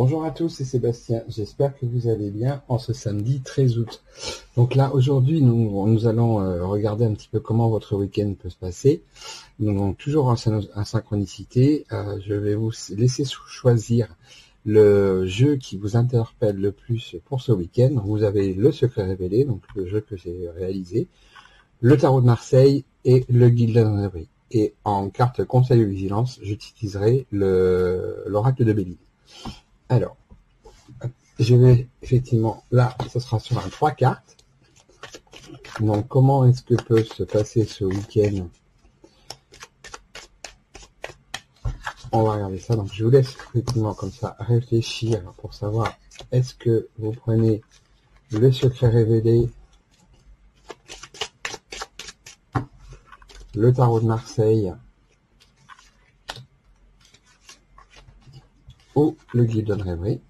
Bonjour à tous, c'est Sébastien. J'espère que vous allez bien en ce samedi 13 août. Donc là, aujourd'hui, nous allons regarder un petit peu comment votre week-end peut se passer. Donc toujours en synchronicité, je vais vous laisser choisir le jeu qui vous interpelle le plus pour ce week-end. Vous avez le secret révélé, donc le jeu que j'ai réalisé, le tarot de Marseille et le guide de la Rêverie. Et en carte conseil ou vigilance, j'utiliserai l'oracle de Béline. Alors, je vais effectivement, là, ce sera sur un 3 cartes. Donc, comment est-ce que peut se passer ce week-end? On va regarder ça. Donc, je vous laisse effectivement comme ça réfléchir pour savoir est-ce que vous prenez le secret révélé, le tarot de Marseille ou le guide de la Rêverie.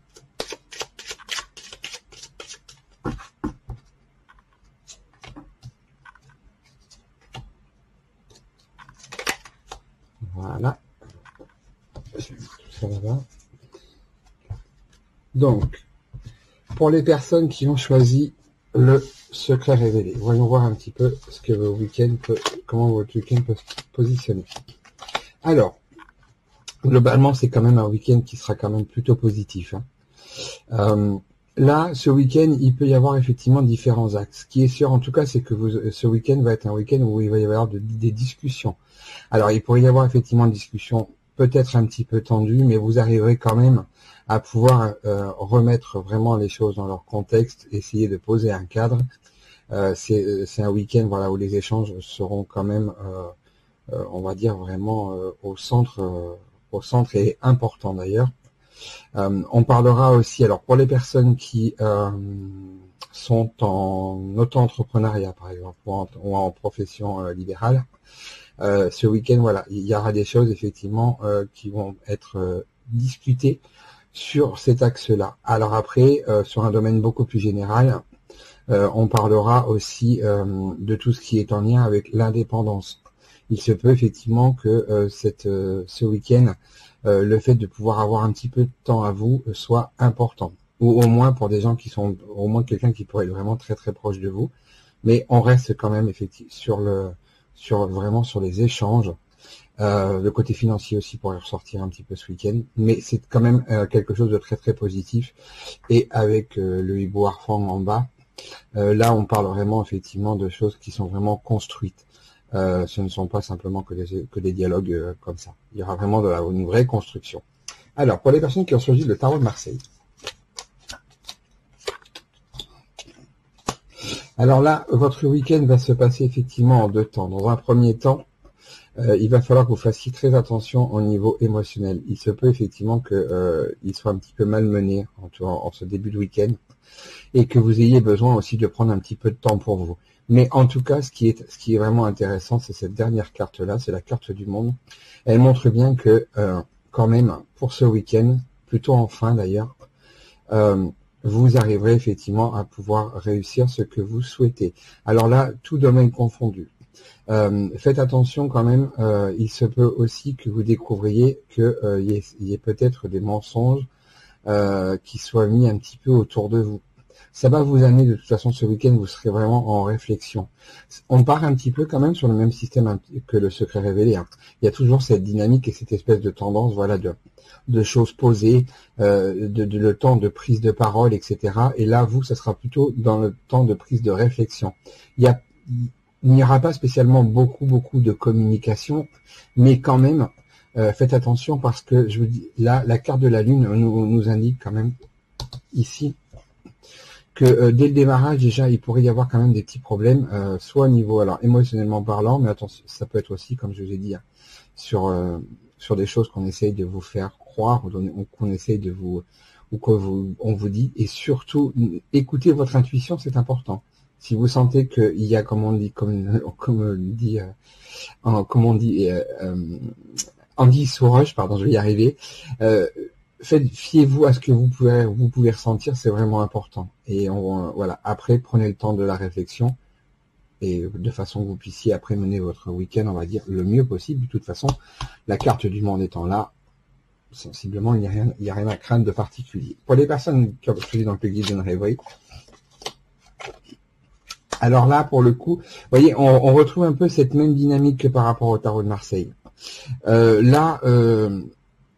Voilà. Je mets tout ça là-bas. Donc, pour les personnes qui ont choisi le secret révélé, voyons voir un petit peu ce que vos week-ends comment votre week-end peut se positionner. Alors, globalement, c'est quand même un week-end qui sera quand même plutôt positif. Là, ce week-end, il peut y avoir effectivement différents axes. Ce qui est sûr, en tout cas, c'est que ce week-end va être un week-end où il va y avoir des discussions. Alors, il pourrait y avoir effectivement une discussion peut-être un petit peu tendue, mais vous arriverez quand même à pouvoir remettre vraiment les choses dans leur contexte, essayer de poser un cadre. C'est un week-end, voilà, où les échanges seront quand même, on va dire vraiment au centre et important d'ailleurs. On parlera aussi, alors pour les personnes qui sont en auto-entrepreneuriat par exemple ou en profession libérale, ce week-end, voilà, il y aura des choses effectivement qui vont être discutées sur cet axe-là. Alors après, sur un domaine beaucoup plus général, on parlera aussi de tout ce qui est en lien avec l'indépendance. Il se peut effectivement que ce week-end, le fait de pouvoir avoir un petit peu de temps à vous soit important. Ou au moins pour des gens qui sont, au moins quelqu'un qui pourrait être vraiment très très proche de vous. Mais on reste quand même effectivement vraiment sur les échanges. Le côté financier aussi pourrait ressortir un petit peu ce week-end. Mais c'est quand même quelque chose de très très positif. Et avec le hibou Arfang en bas, là on parle vraiment effectivement de choses qui sont vraiment construites. Ce ne sont pas simplement que des dialogues comme ça. Il y aura vraiment une vraie construction. Alors, pour les personnes qui ont choisi le tarot de Marseille. Alors là, votre week-end va se passer effectivement en deux temps. Dans un premier temps, il va falloir que vous fassiez très attention au niveau émotionnel. Il se peut effectivement qu'il soit un petit peu malmené en ce début de week-end et que vous ayez besoin aussi de prendre un petit peu de temps pour vous. Mais en tout cas, ce qui est vraiment intéressant, c'est cette dernière carte-là, c'est la carte du monde. Elle montre bien que, quand même, pour ce week-end, plutôt en fin d'ailleurs, vous arriverez effectivement à pouvoir réussir ce que vous souhaitez. Alors là, tout domaine confondu. Faites attention quand même, il se peut aussi que vous découvriez qu'il y ait peut-être des mensonges qui soient mis un petit peu autour de vous. Ça va vous amener, de toute façon, ce week-end, vous serez vraiment en réflexion. On part un petit peu quand même sur le même système que le secret révélé. Il y a toujours cette dynamique et cette espèce de tendance, voilà, de choses posées, le temps de prise de parole, etc. Et là, vous, ça sera plutôt dans le temps de prise de réflexion. Il n'y aura pas spécialement beaucoup de communication, mais quand même, faites attention parce que, je vous dis, là, la carte de la Lune nous indique quand même, ici, que dès le démarrage, déjà, il pourrait y avoir quand même des petits problèmes, soit au niveau, alors émotionnellement parlant, mais attention, ça peut être aussi, comme je vous ai dit, sur des choses qu'on essaye de vous faire croire, ou qu'on essaye de vous, ou on vous dit, et surtout, écoutez votre intuition, c'est important. Si vous sentez qu'il y a, comme on dit, anguille sous roche, pardon, je vais y arriver, fiez-vous à ce que vous pouvez ressentir, c'est vraiment important. Et voilà. Après, prenez le temps de la réflexion et de façon que vous puissiez après mener votre week-end, on va dire, le mieux possible. De toute façon, la carte du monde étant là, sensiblement, il n'y a rien à craindre de particulier. Pour les personnes qui ont choisi donc le Golden Reverie, alors là, pour le coup, vous voyez, on retrouve un peu cette même dynamique que par rapport au tarot de Marseille. Là,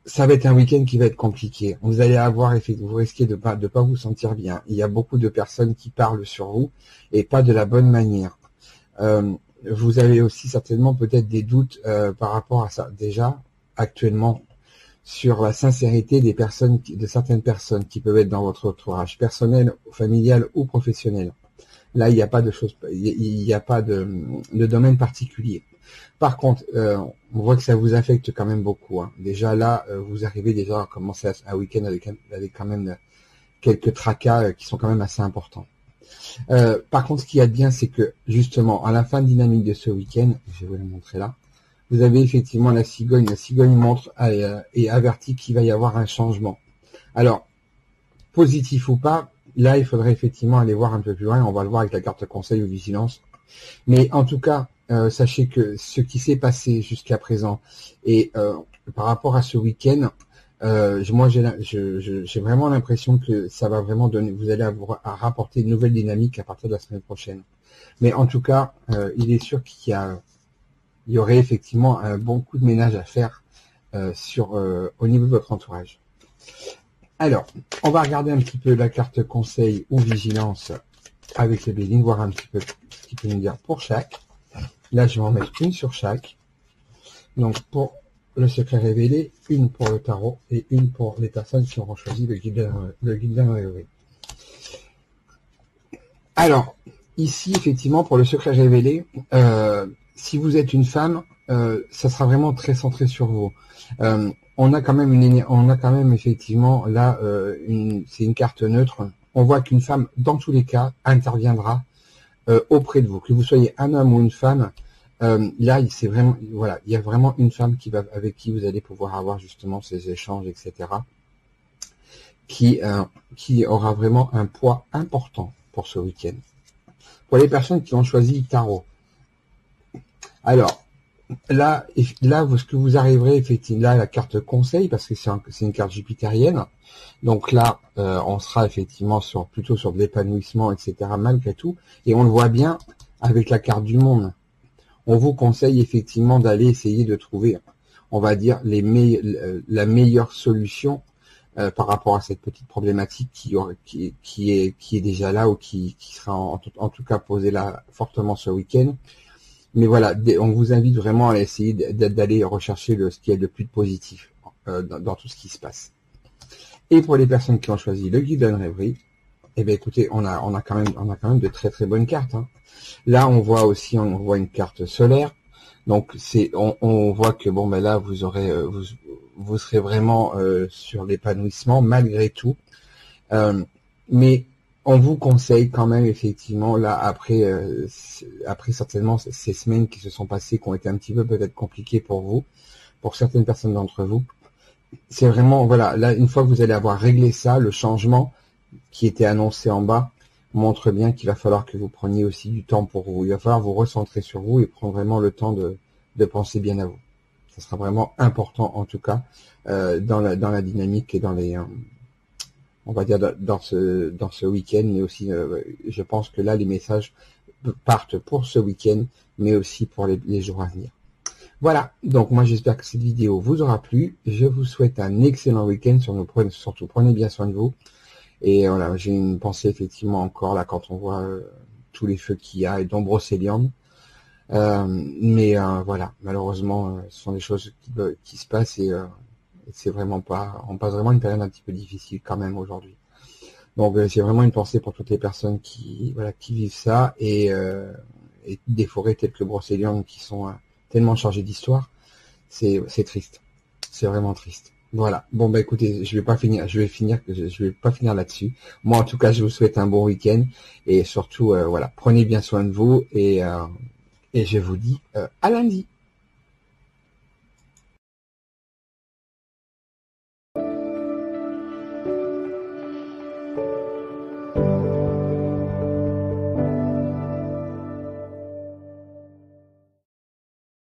ça va être un week-end qui va être compliqué. Vous allez avoir, vous risquez de pas vous sentir bien. Il y a beaucoup de personnes qui parlent sur vous et pas de la bonne manière. Vous avez aussi certainement peut-être des doutes par rapport à ça. Déjà, actuellement, sur la sincérité de certaines personnes qui peuvent être dans votre entourage personnel, familial ou professionnel. Là, il n'y a pas de choses, il n'y a pas de domaine particulier. Par contre, on voit que ça vous affecte quand même beaucoup. Hein. Déjà là, vous arrivez déjà à commencer un week-end avec quand même quelques tracas qui sont quand même assez importants. Par contre, ce qu'il y a de bien, c'est que justement, à la fin dynamique de ce week-end, je vais vous le montrer là, vous avez effectivement la cigogne. La cigogne montre et avertit qu'il va y avoir un changement. Alors, positif ou pas, là, il faudrait effectivement aller voir un peu plus loin. On va le voir avec la carte conseil ou vigilance. Mais en tout cas, sachez que ce qui s'est passé jusqu'à présent et par rapport à ce week-end, moi j'ai vraiment l'impression que ça va vraiment donner, vous allez avoir à rapporter une nouvelle dynamique à partir de la semaine prochaine. Mais en tout cas, il est sûr qu'il y aurait effectivement un bon coup de ménage à faire au niveau de votre entourage. Alors, on va regarder un petit peu la carte conseil ou vigilance avec le Béline, voir un petit peu ce qu'il peut nous dire pour chaque. Là, je vais en mettre une sur chaque. Donc, pour le secret révélé, une pour le tarot et une pour les personnes qui auront choisi le Golden Reverie. Alors, ici, effectivement, pour le secret révélé, si vous êtes une femme, ça sera vraiment très centré sur vous. On a quand même effectivement là, c'est une carte neutre. On voit qu'une femme, dans tous les cas, interviendra auprès de vous, que vous soyez un homme ou une femme. Là, c'est vraiment, voilà, il y a vraiment une femme avec qui vous allez pouvoir avoir justement ces échanges, etc., qui aura vraiment un poids important pour ce week-end. Pour les personnes qui ont choisi tarot, alors là, ce que vous arriverez effectivement, là, la carte conseil, parce que c'est une carte jupitérienne. Donc là, on sera effectivement plutôt sur de l'épanouissement, etc., malgré tout. Et on le voit bien avec la carte du monde. On vous conseille effectivement d'aller essayer de trouver, on va dire, la meilleure solution par rapport à cette petite problématique qui est déjà là ou qui sera en tout cas posée là fortement ce week-end. Mais voilà, on vous invite vraiment à essayer d'aller rechercher ce qu'il y a de plus positif dans tout ce qui se passe. Et pour les personnes qui ont choisi le Golden Reverie, eh bien écoutez, on a quand même de très très bonnes cartes. Hein. Là, on voit une carte solaire. Donc on voit que bon ben là vous serez vraiment sur l'épanouissement malgré tout. Mais on vous conseille quand même effectivement là après certainement ces semaines qui se sont passées, qui ont été un petit peu peut-être compliquées pour vous, pour certaines personnes d'entre vous. C'est vraiment voilà, là une fois que vous allez avoir réglé ça, le changement qui était annoncé en bas montre bien qu'il va falloir que vous preniez aussi du temps pour vous. Il va falloir vous recentrer sur vous et prendre vraiment le temps de penser bien à vous. Ça sera vraiment important en tout cas dans la dynamique et dans les on va dire dans ce week-end, mais aussi je pense que là les messages partent pour ce week-end, mais aussi pour les jours à venir. Voilà, donc moi j'espère que cette vidéo vous aura plu. Je vous souhaite un excellent week-end, surtout prenez bien soin de vous. Et voilà, j'ai une pensée effectivement encore là quand on voit tous les feux qu'il y a et dont Brocéliande. Mais voilà, malheureusement, ce sont des choses qui se passent et c'est vraiment pas. On passe vraiment une période un petit peu difficile quand même aujourd'hui. Donc c'est vraiment une pensée pour toutes les personnes qui vivent ça et des forêts telles que Brocéliande qui sont tellement chargées d'histoire. C'est triste. C'est vraiment triste. Voilà. Bon bah écoutez, je vais pas finir là-dessus. Moi en tout cas, je vous souhaite un bon week-end et surtout voilà, prenez bien soin de vous et je vous dis à lundi.